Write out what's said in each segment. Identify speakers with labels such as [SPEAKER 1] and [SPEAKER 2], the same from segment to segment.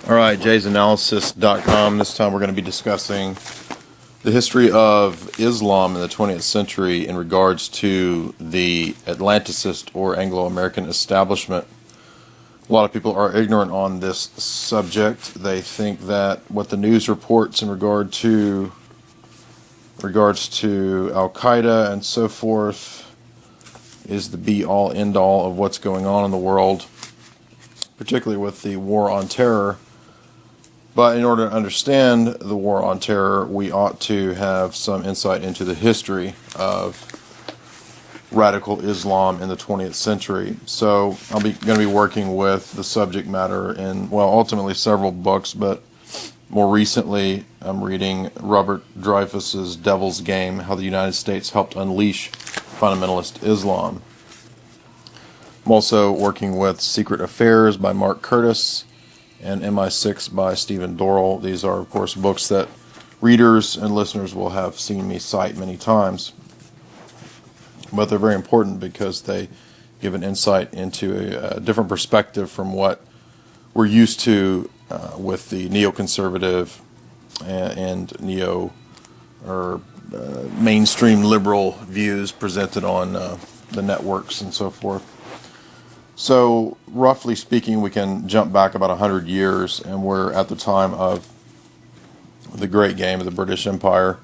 [SPEAKER 1] All right, jaysanalysis.com. This time we're going to be discussing the history of Islam in the 20th century in regards to the Atlanticist or Anglo-American establishment. A lot of people are ignorant on this subject. They think that what the news reports in regards to Al-Qaeda and so forth is the be-all, end-all of what's going on in the world, particularly with the war on terror. But in order to understand the war on terror, we ought to have some insight into the history of radical Islam in the 20th century. So I'm going to be working with the subject matter in, well, ultimately several books, but more recently I'm reading Robert Dreyfuss's Devil's Game, How the United States Helped Unleash Fundamentalist Islam. I'm also working with Secret Affairs by Mark Curtis and MI6 by Stephen Dorrell. These are, of course, books that readers and listeners will have seen me cite many times. But they're very important because they give an insight into a different perspective from what we're used to with the neoconservative and mainstream liberal views presented on the networks and so forth. So, roughly speaking, we can jump back about 100 years, and we're at the time of the Great Game of the British Empire,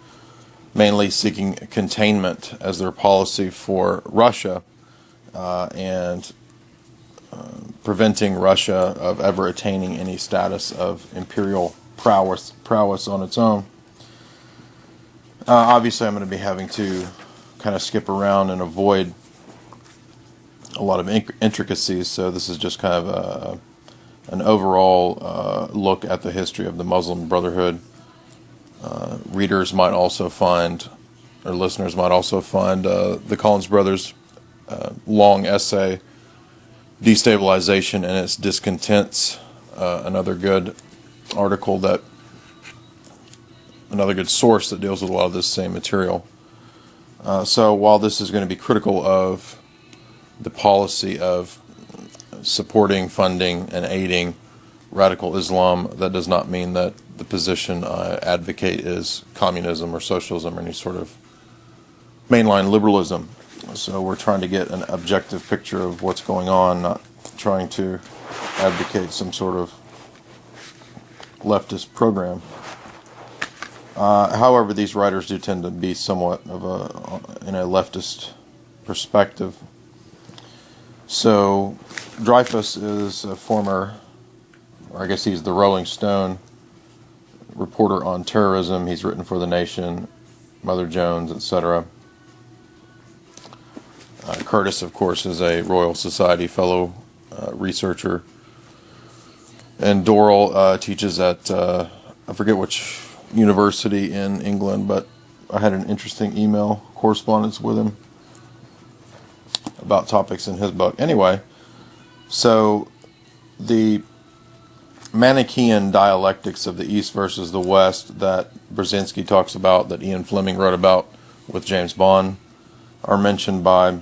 [SPEAKER 1] mainly seeking containment as their policy for Russia and preventing Russia of ever attaining any status of imperial prowess on its own. Obviously, I'm going to be having to kind of skip around and avoid a lot of intricacies, so this is just kind of an overall look at the history of the Muslim Brotherhood. Readers might also find, or listeners might also find, the Collins Brothers' long essay, Destabilization and Its Discontents, another good article, another good source that deals with a lot of this same material. So while this is going to be critical of the policy of supporting, funding, and aiding radical Islam, that does not mean that the position I advocate is communism or socialism or any sort of mainline liberalism. So we're trying to get an objective picture of what's going on, not trying to advocate some sort of leftist program. However, these writers do tend to be somewhat of in a leftist perspective. So, Dreyfuss is a former, or I guess he's the Rolling Stone reporter on terrorism. He's written for The Nation, Mother Jones, etc. Curtis, of course, is a Royal Society fellow researcher. And Dorrell teaches at, I forget which university in England, but I had an interesting email correspondence with him about topics in his book. Anyway, so the Manichaean dialectics of the East versus the West that Brzezinski talks about, that Ian Fleming wrote about with James Bond, are mentioned by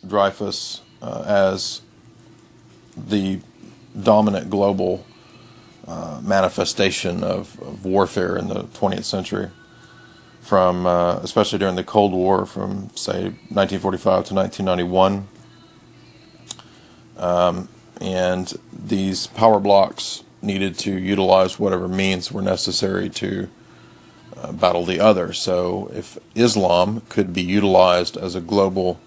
[SPEAKER 1] Dreyfuss as the dominant global manifestation of warfare in the 20th century, from especially during the Cold War, from say 1945 to 1991, and these power blocks needed to utilize whatever means were necessary to battle the other. So if Islam could be utilized as a global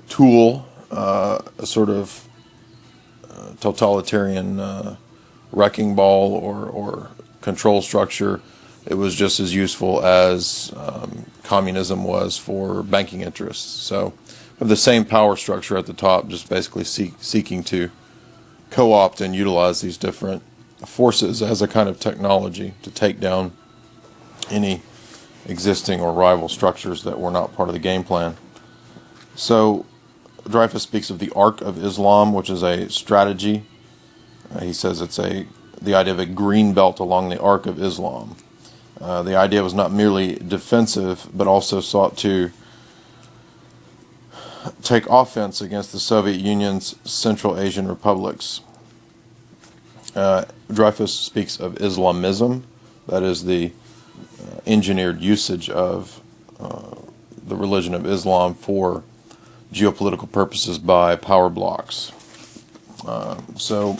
[SPEAKER 1] tool, a sort of totalitarian wrecking ball or control structure, it was just as useful as communism was for banking interests. So, with the same power structure at the top, just basically seeking to co-opt and utilize these different forces as a kind of technology to take down any existing or rival structures that were not part of the game plan. So, Dreyfuss speaks of the Arc of Islam, which is a strategy. He says it's the idea of a green belt along the Arc of Islam. The idea was not merely defensive, but also sought to take offense against the Soviet Union's Central Asian republics. Dreyfus speaks of Islamism, that is the engineered usage of the religion of Islam for geopolitical purposes by power blocks. So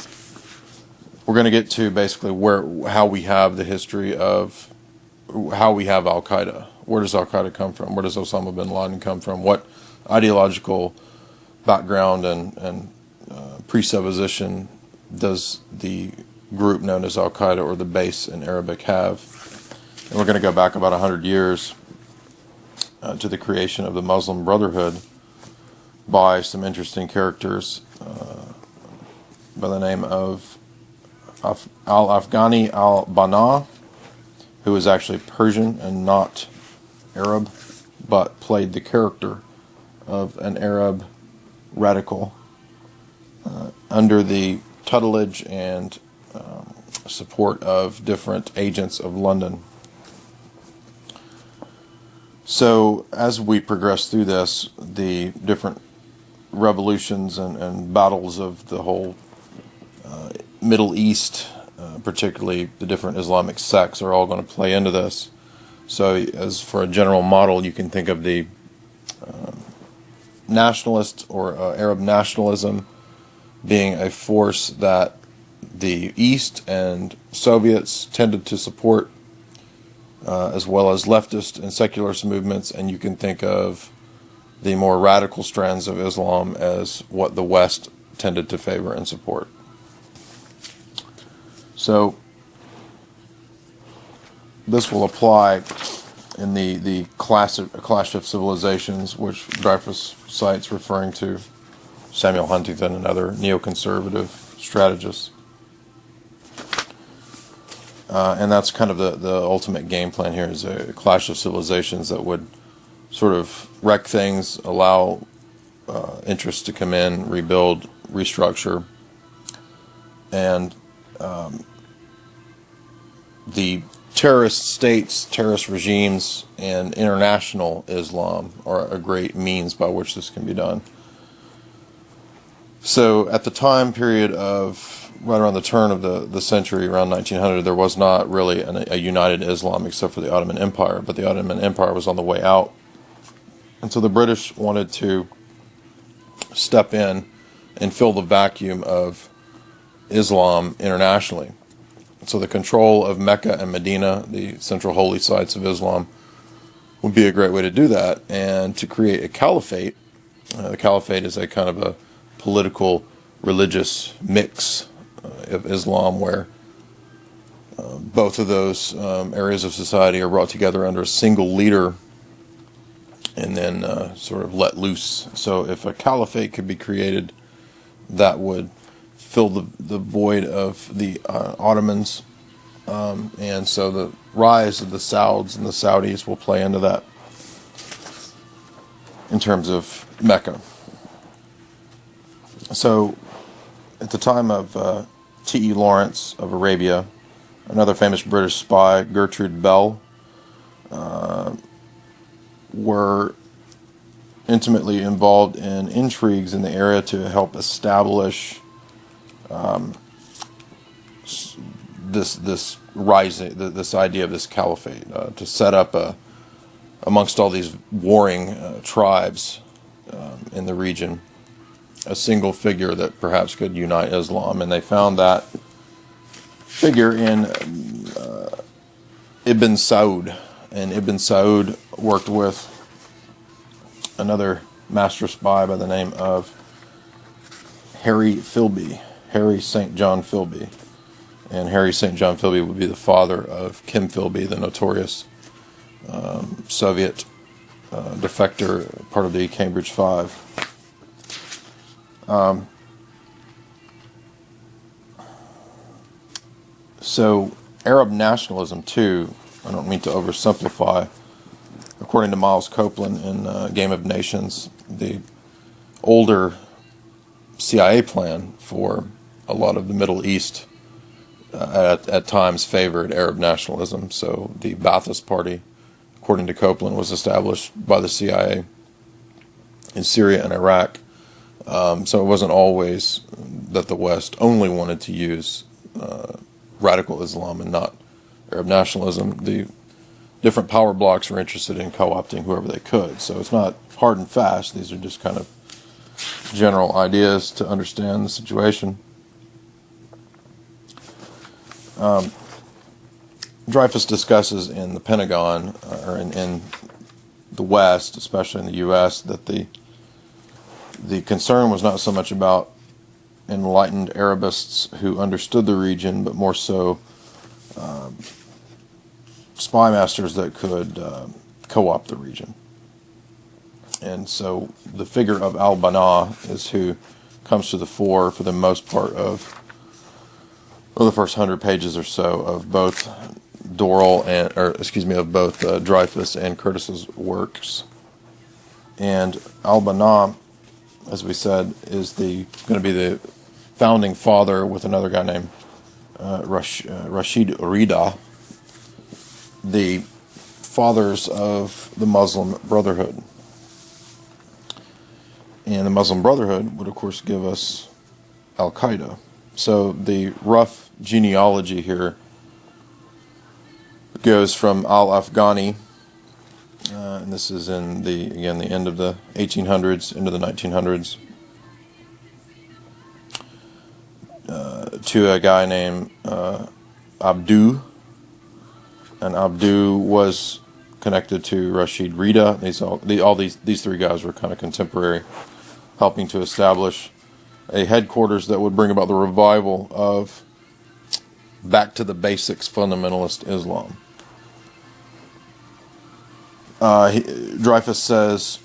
[SPEAKER 1] we're going to get to basically how we have the history of how we have Al Qaeda. Where does Al Qaeda come from? Where does Osama bin Laden come from? What ideological background and presupposition does the group known as Al Qaeda, or the base in Arabic, have? And we're going to go back about 100 years to the creation of the Muslim Brotherhood by some interesting characters by the name of Al-Afghani al-Banna, who is actually Persian and not Arab, but played the character of an Arab radical under the tutelage and support of different agents of London. So as we progress through this, the different revolutions and battles of the whole Middle East, particularly the different Islamic sects, are all going to play into this. So as for a general model, you can think of the nationalist or Arab nationalism being a force that the East and Soviets tended to support, as well as leftist and secularist movements, and you can think of the more radical strands of Islam as what the West tended to favor and support. So this will apply in the Clash of Civilizations, which Dreyfus cites, referring to Samuel Huntington and other neoconservative strategists. And that's kind of the ultimate game plan here, is a Clash of Civilizations that would sort of wreck things, allow interests to come in, rebuild, restructure, and the terrorist states, terrorist regimes, and international Islam are a great means by which this can be done. So at the time period of right around the turn of the century, around 1900, there was not really a united Islam except for the Ottoman Empire, but the Ottoman Empire was on the way out. And so the British wanted to step in and fill the vacuum of Islam internationally. So the control of Mecca and Medina, the central holy sites of Islam, would be a great way to do that, and to create a caliphate. The caliphate is a kind of a political, religious mix of Islam, where both of those areas of society are brought together under a single leader and then sort of let loose. So if a caliphate could be created, that would fill the void of the Ottomans, and so the rise of the Sauds and the Saudis will play into that in terms of Mecca. So at the time of T.E. Lawrence of Arabia, another famous British spy, Gertrude Bell, were intimately involved in intrigues in the area to help establish this rising, this idea of this caliphate, to set up amongst all these warring tribes in the region, a single figure that perhaps could unite Islam. And they found that figure in Ibn Saud. And Ibn Saud worked with another master spy by the name of Harry Philby, Harry St. John Philby. And Harry St. John Philby would be the father of Kim Philby, the notorious Soviet defector, part of the Cambridge Five. So Arab nationalism too, I don't mean to oversimplify, according to Miles Copeland in Game of Nations, the older CIA plan for a lot of the Middle East at times favored Arab nationalism. So the Ba'athist Party, according to Copeland, was established by the CIA in Syria and Iraq. So it wasn't always that the West only wanted to use radical Islam and not Arab nationalism. The different power blocks were interested in co-opting whoever they could. So it's not hard and fast. These are just kind of general ideas to understand the situation. Dreyfus discusses in the Pentagon, or in the West, especially in the U.S., that the concern was not so much about enlightened Arabists who understood the region, but more so spy masters that could co-opt the region. And so the figure of al-Banna is who comes to the fore for the most part of the first 100 pages or so of both of both Dreyfus and Curtis's works. And al-Banna, as we said, is going to be the founding father with another guy named Rashid Rida, the fathers of the Muslim Brotherhood. And the Muslim Brotherhood would, of course, give us Al-Qaeda. So the rough genealogy here goes from Al-Afghani, and this is in the end of the 1800s into the 1900s, to a guy named Abdu, and Abdu was connected to Rashid Rida. These three guys were kind of contemporary, helping to establish a headquarters that would bring about the revival of back to the basics fundamentalist Islam. Dreyfus says,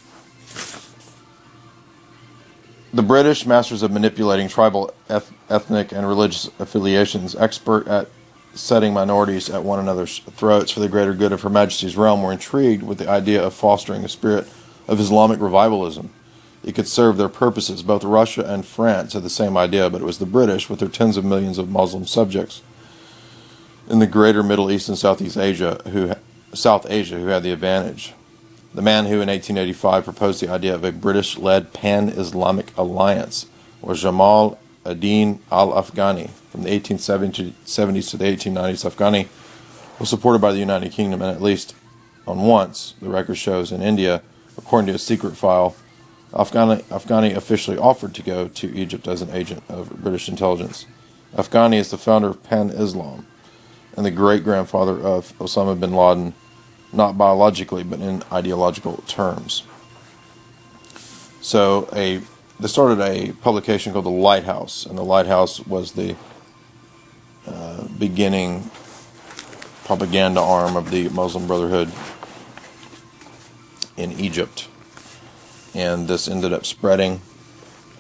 [SPEAKER 1] the British, masters of manipulating tribal, ethnic, and religious affiliations, expert at setting minorities at one another's throats for the greater good of Her Majesty's realm, were intrigued with the idea of fostering a spirit of Islamic revivalism. It could serve their purposes. Both Russia and France had the same idea, but it was the British, with their tens of millions of Muslim subjects in the greater Middle East and South Asia, who had the advantage. The man who in 1885 proposed the idea of a British-led pan-Islamic alliance was Jamal ad-Din al-Afghani. From the 1870s to the 1890s, Afghani was supported by the United Kingdom, and at least on once, the record shows, in India, according to a secret file, Afghani officially offered to go to Egypt as an agent of British intelligence. Afghani is the founder of Pan-Islam and the great-grandfather of Osama bin Laden, not biologically, but in ideological terms. So they started a publication called The Lighthouse, and The Lighthouse was the beginning propaganda arm of the Muslim Brotherhood in Egypt. And this ended up spreading,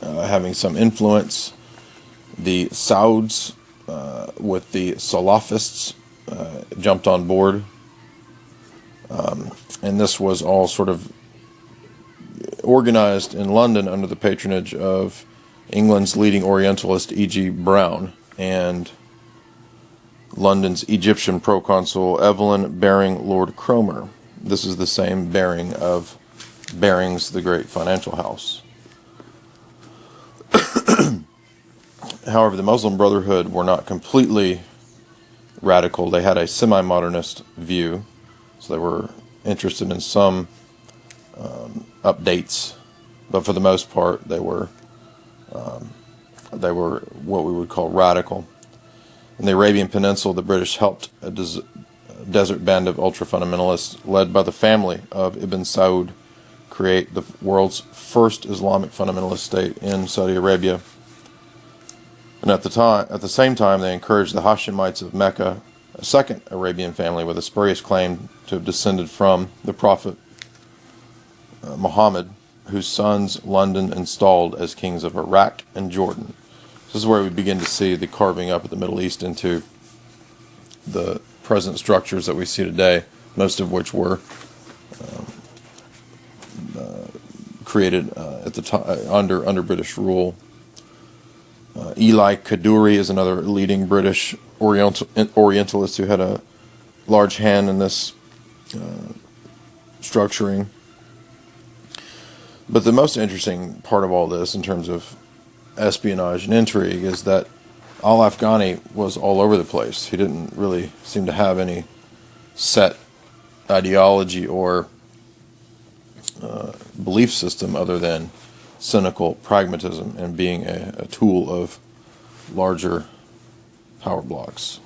[SPEAKER 1] having some influence. The Sauds, with the Salafists, jumped on board. And this was all sort of organized in London under the patronage of England's leading Orientalist E.G. Browne and London's Egyptian proconsul Evelyn Baring Lord Cromer. This is the same Baring of Barings, the great financial house. However, the Muslim Brotherhood were not completely radical. They had a semi-modernist view, so they were interested in some updates, but for the most part, they were what we would call radical. In the Arabian Peninsula, the British helped a desert band of ultra-fundamentalists led by the family of Ibn Saud create the world's first Islamic fundamentalist state in Saudi Arabia. And at the same time, they encouraged the Hashemites of Mecca, a second Arabian family with a spurious claim to have descended from the Prophet Muhammad, whose sons London installed as kings of Iraq and Jordan. This is where we begin to see the carving up of the Middle East into the present structures that we see today, most of which were created at the time under British rule. Eli Kaduri is another leading British Orientalist who had a large hand in this structuring. But the most interesting part of all this, in terms of espionage and intrigue, is that Al-Afghani was all over the place. He didn't really seem to have any set ideology or belief system other than cynical pragmatism and being a tool of larger power blocks.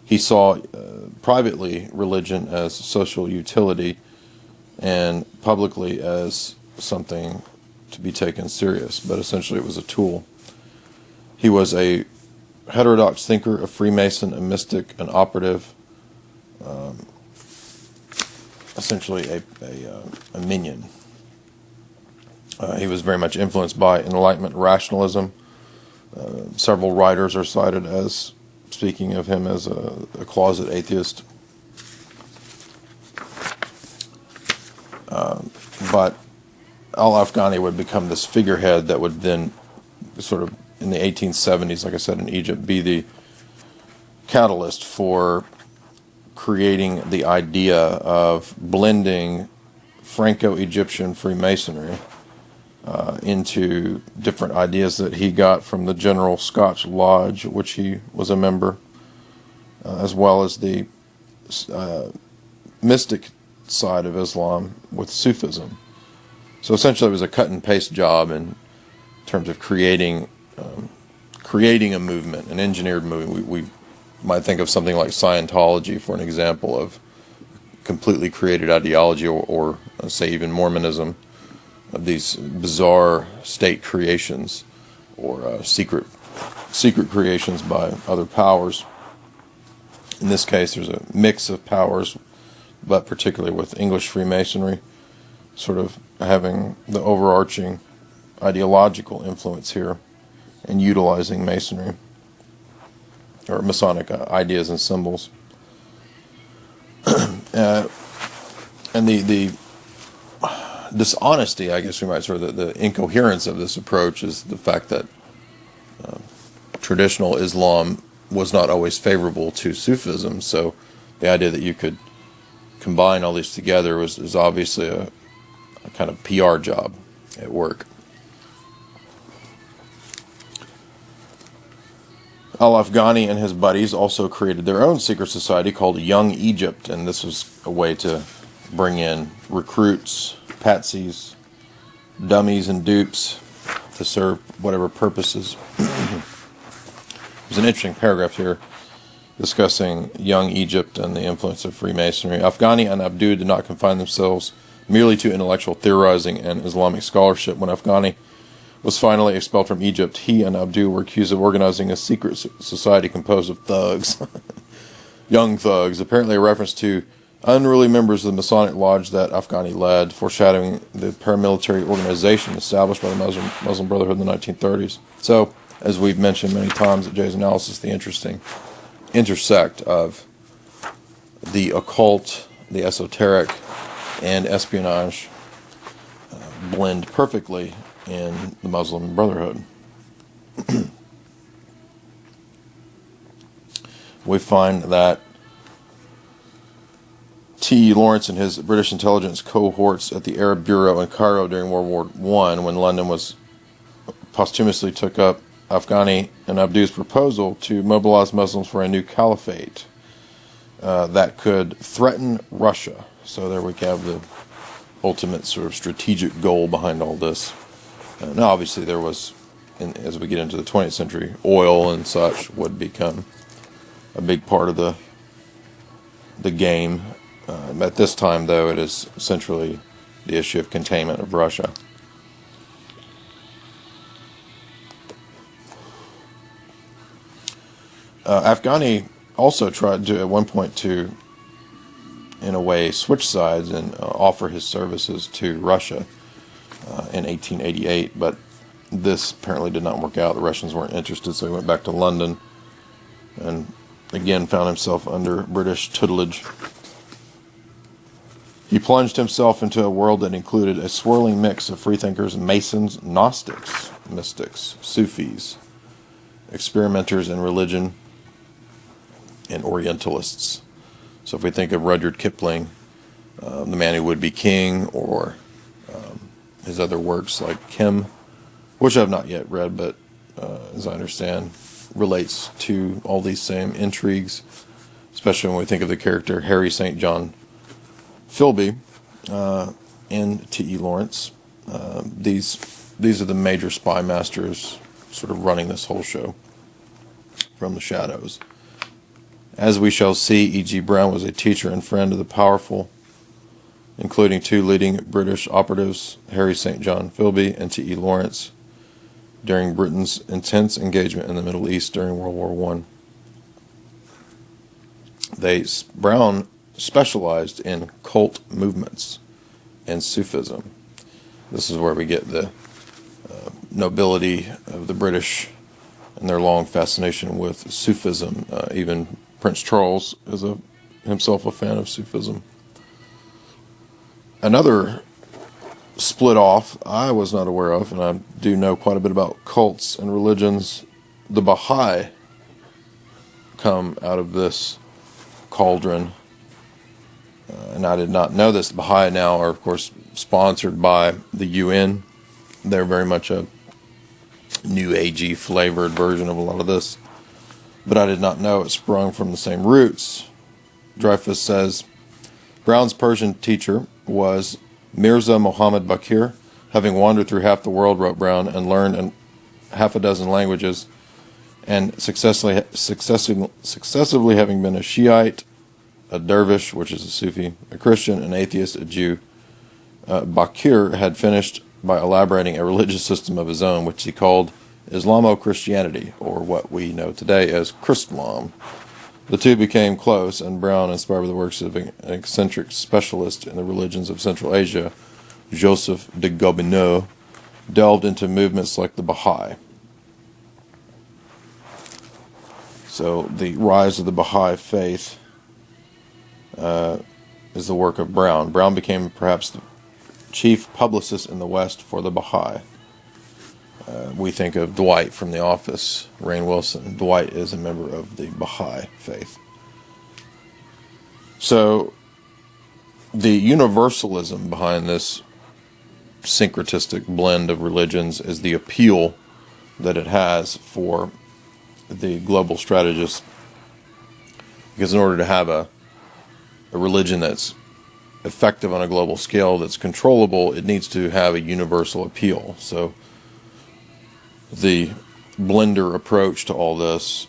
[SPEAKER 1] He saw privately religion as social utility and publicly as something to be taken serious, but essentially it was a tool. He was a heterodox thinker, a Freemason, a mystic, an operative, essentially a minion. He was very much influenced by Enlightenment rationalism. Several writers are cited as speaking of him as a closet atheist. But Al-Afghani would become this figurehead that would then sort of, in the 1870s, like I said, in Egypt, be the catalyst for creating the idea of blending Franco-Egyptian Freemasonry into different ideas that he got from the General Scotch Lodge, which he was a member, as well as the mystic side of Islam with Sufism. So essentially it was a cut and paste job in terms of creating a movement, an engineered movement. We might think of something like Scientology for an example of completely created ideology, or say even Mormonism, of these bizarre state creations or secret creations by other powers. In this case, there's a mix of powers, but particularly with English Freemasonry sort of having the overarching ideological influence here and utilizing Masonry or Masonic ideas and symbols. And the dishonesty, I guess we might sort of, the incoherence of this approach is the fact that traditional Islam was not always favorable to Sufism, so the idea that you could combine all these together is obviously a kind of PR job at work. Al-Afghani and his buddies also created their own secret society called Young Egypt, and this was a way to bring in recruits, patsies, dummies, and dupes to serve whatever purposes. There's an interesting paragraph here discussing Young Egypt and the influence of Freemasonry. Afghani and Abdu did not confine themselves merely to intellectual theorizing and Islamic scholarship. When Afghani was finally expelled from Egypt, he and Abdu were accused of organizing a secret society composed of thugs, young thugs, apparently a reference to unruly members of the Masonic Lodge that Afghani led, foreshadowing the paramilitary organization established by the Muslim Brotherhood in the 1930s. So, as we've mentioned many times at Jay's Analysis, the interesting intersect of the occult, the esoteric, and espionage blend perfectly in the Muslim Brotherhood. We find that T. Lawrence and his British intelligence cohorts at the Arab Bureau in Cairo during World War I, when London was posthumously took up Afghani and Abdu's proposal to mobilize Muslims for a new caliphate that could threaten Russia. So there we have the ultimate sort of strategic goal behind all this. Now obviously there was, as we get into the 20th century, oil and such would become a big part of the game. At this time, though, it is centrally the issue of containment of Russia. Afghani also tried to, at one point, to, in a way, switch sides and offer his services to Russia in 1888, but this apparently did not work out. The Russians weren't interested, so he went back to London and again found himself under British tutelage. He plunged himself into a world that included a swirling mix of freethinkers, Masons, Gnostics, mystics, Sufis, experimenters in religion, and Orientalists. So if we think of Rudyard Kipling, The Man Who Would Be King, or his other works like Kim, which I've not yet read, but as I understand, relates to all these same intrigues, especially when we think of the character Harry St. John Philby and T.E. Lawrence. These are the major spy masters sort of running this whole show from the shadows. As we shall see, E.G. Browne was a teacher and friend of the powerful, including two leading British operatives, Harry St. John Philby and T.E. Lawrence, during Britain's intense engagement in the Middle East during World War I. Browne specialized in cult movements and Sufism. This is where we get the nobility of the British and their long fascination with Sufism. Even Prince Charles is himself a fan of Sufism. Another split off I was not aware of, and I do know quite a bit about cults and religions. The Baha'i come out of this cauldron, and I did not know this. The Baha'i now are, of course, sponsored by the UN. They're very much a New Agey flavored version of a lot of this, but I did not know it sprung from the same roots. Dreyfus says Browne's Persian teacher was Mirza Muhammad Baqir. Having wandered through half the world, wrote Browne, and learned half a dozen languages, and successively having been a Shiite, a dervish, which is a Sufi, a Christian, an atheist, a Jew, Baqir had finished by elaborating a religious system of his own, which he called Islamo-Christianity, or what we know today as Chrislam. The two became close, and Browne, inspired by the works of an eccentric specialist in the religions of Central Asia, Joseph de Gobineau, delved into movements like the Baha'i. So the rise of the Baha'i faith is the work of Browne. Browne became perhaps the chief publicist in the West for the Baha'i. We think of Dwight from The Office, Rainn Wilson. Dwight is a member of the Baha'i faith. So the universalism behind this syncretistic blend of religions is the appeal that it has for the global strategist, because in order to have a religion that's effective on a global scale, that's controllable, it needs to have a universal appeal. So the blender approach to all this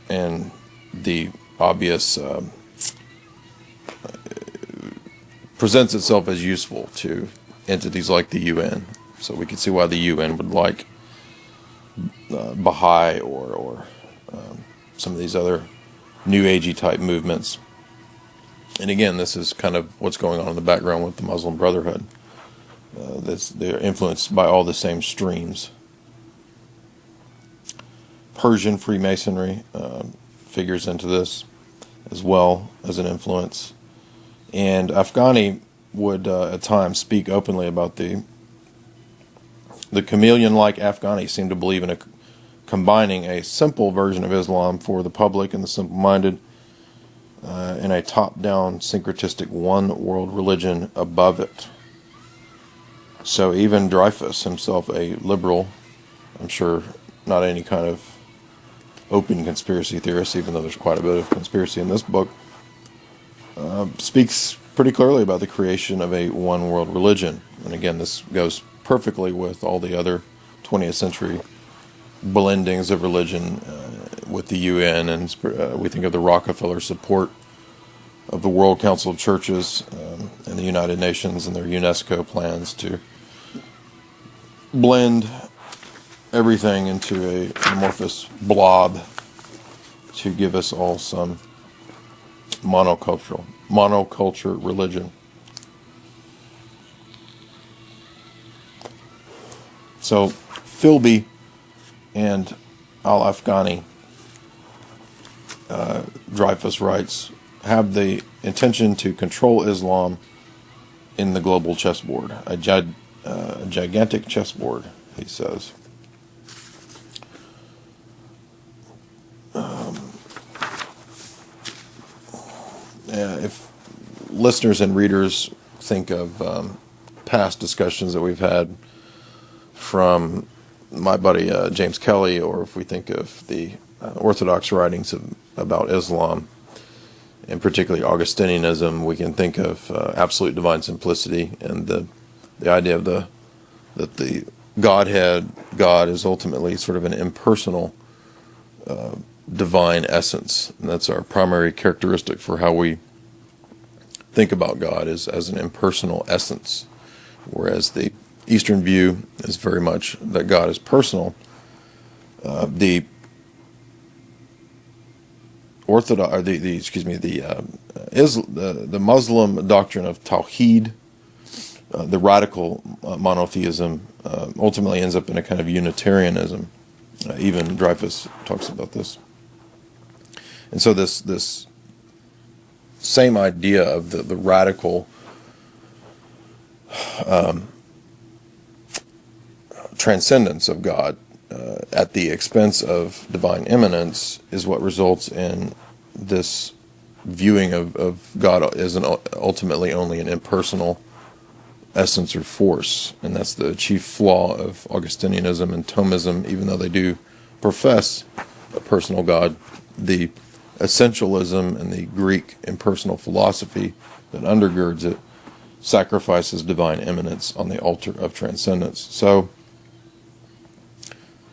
[SPEAKER 1] and the obvious presents itself as useful to entities like the UN. So we can see why the UN would like Baha'i or some of these other New Agey type movements. And again, this is kind of what's going on in the background with the Muslim Brotherhood. They're influenced by all the same streams. Persian Freemasonry figures into this as well as an influence. And Afghani would at times speak openly about the chameleon-like Afghani seem to believe in combining a simple version of Islam for the public and the simple-minded in a top-down syncretistic one-world religion above it. So even Dreyfus, himself a liberal, I'm sure not any kind of open conspiracy theorist, even though there's quite a bit of conspiracy in this book, speaks pretty clearly about the creation of a one-world religion. And again, this goes perfectly with all the other 20th century blendings of religion with the UN, and we think of the Rockefeller support of the World Council of Churches and the United Nations and their UNESCO plans to blend everything into a amorphous blob to give us all some monoculture religion. So Philby and Al-Afghani, Dreyfus writes, have the intention to control Islam in the global chessboard, a gigantic chessboard, he says. If listeners and readers think of past discussions that we've had from my buddy James Kelly, or if we think of the Orthodox writings about Islam, and particularly Augustinianism, we can think of absolute divine simplicity and the idea of that the Godhead, God, is ultimately sort of an impersonal divine essence. And that's our primary characteristic for how we think about God, is as an impersonal essence, whereas the Eastern view is very much that God is personal. The Orthodox, or the Muslim doctrine of Tawheed, the radical monotheism, ultimately ends up in a kind of Unitarianism. Even Dreyfus talks about this. And so this same idea of the radical transcendence of God at the expense of divine immanence is what results in this viewing of God as ultimately only an impersonal essence or force. And that's the chief flaw of Augustinianism and Thomism. Even though they do profess a personal God, the essentialism and the Greek impersonal philosophy that undergirds it sacrifices divine immanence on the altar of transcendence. So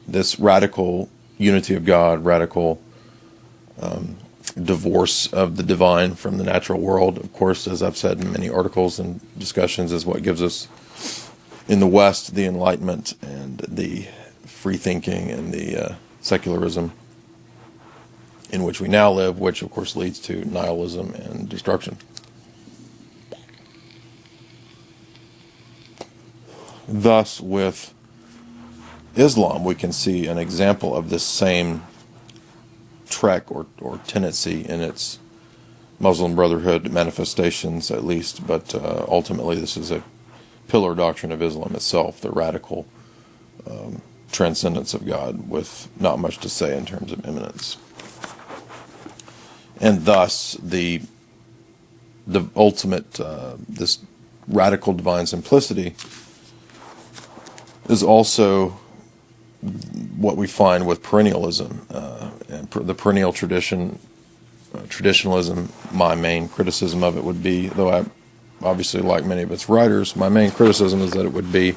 [SPEAKER 1] this radical unity of God, radical divorce of the divine from the natural world, of course, as I've said in many articles and discussions, is what gives us in the West the Enlightenment and the free thinking and the secularism in which we now live, which of course leads to nihilism and destruction. Thus, with Islam, we can see an example of this same trek or tendency in its Muslim Brotherhood manifestations, at least, but ultimately this is a pillar doctrine of Islam itself, the radical transcendence of God, with not much to say in terms of immanence. And thus, the ultimate, this radical divine simplicity is also what we find with perennialism, and the perennial tradition, traditionalism. My main criticism of it would be, though I obviously like many of its writers, my main criticism is that it would be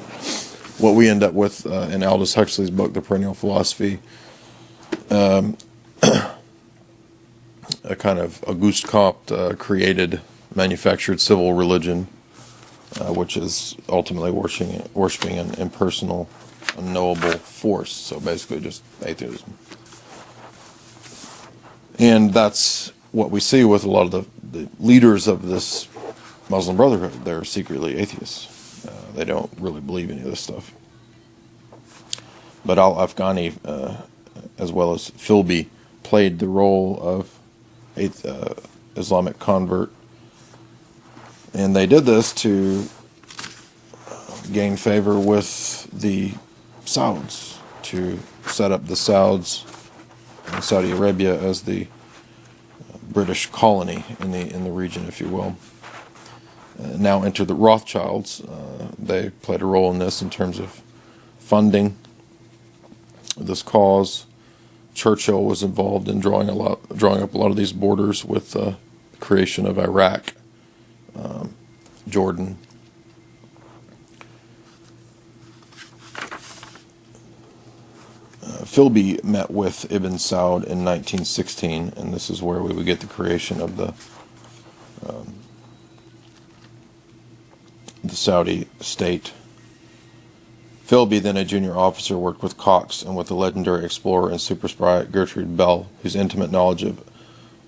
[SPEAKER 1] what we end up with in Aldous Huxley's book, The Perennial Philosophy, a kind of Auguste Comte created, manufactured civil religion, which is ultimately worshiping an impersonal, unknowable force. So basically just atheism. And that's what we see with a lot of the leaders of this Muslim Brotherhood. They're secretly atheists. They don't really believe any of this stuff. But Al-Afghani, as well as Philby, played the role of Islamic convert. And they did this to gain favor with the Sauds, to set up the Sauds in Saudi Arabia as the British colony in the region, if you will. Now enter the Rothschilds. They played a role in this in terms of funding this cause. Churchill was involved in drawing up a lot of these borders with the creation of Iraq, Jordan. Philby met with Ibn Saud in 1916, and this is where we would get the creation of the Saudi state. Philby, then a junior officer, worked with Cox and with the legendary explorer and super spy Gertrude Bell, whose intimate knowledge of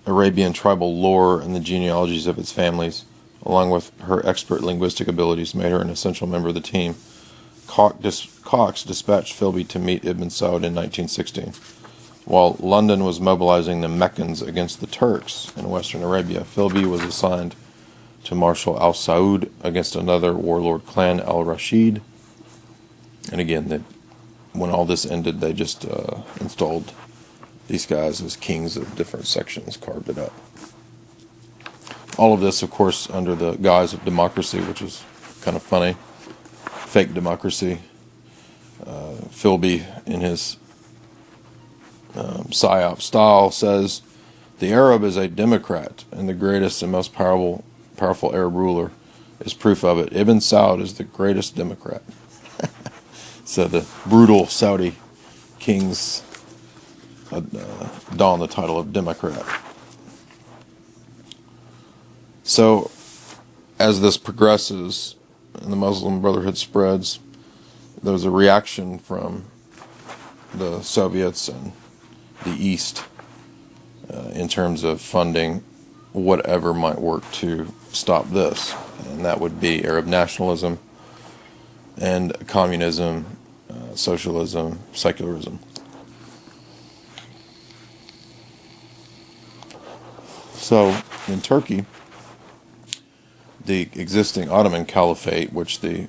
[SPEAKER 1] Arabian tribal lore and the genealogies of its families, along with her expert linguistic abilities, made her an essential member of the team. Cox dispatched Philby to meet Ibn Saud in 1916. While London was mobilizing the Meccans against the Turks in western Arabia, Philby was assigned to Marshal al-Saud against another warlord clan, al-Rashid. And again, when all this ended, they just installed these guys as kings of different sections, carved it up. All of this, of course, under the guise of democracy, which is kind of funny. Fake democracy. Philby, in his PSYOP style, says the Arab is a democrat and the greatest and most powerful Arab ruler is proof of it. Ibn Saud is the greatest democrat. So the brutal Saudi kings don the title of democrat. So as this progresses and the Muslim Brotherhood spreads, there's a reaction from the Soviets and the East in terms of funding whatever might work to stop this. And that would be Arab nationalism and communism, socialism, secularism. So in Turkey, the existing Ottoman Caliphate, which the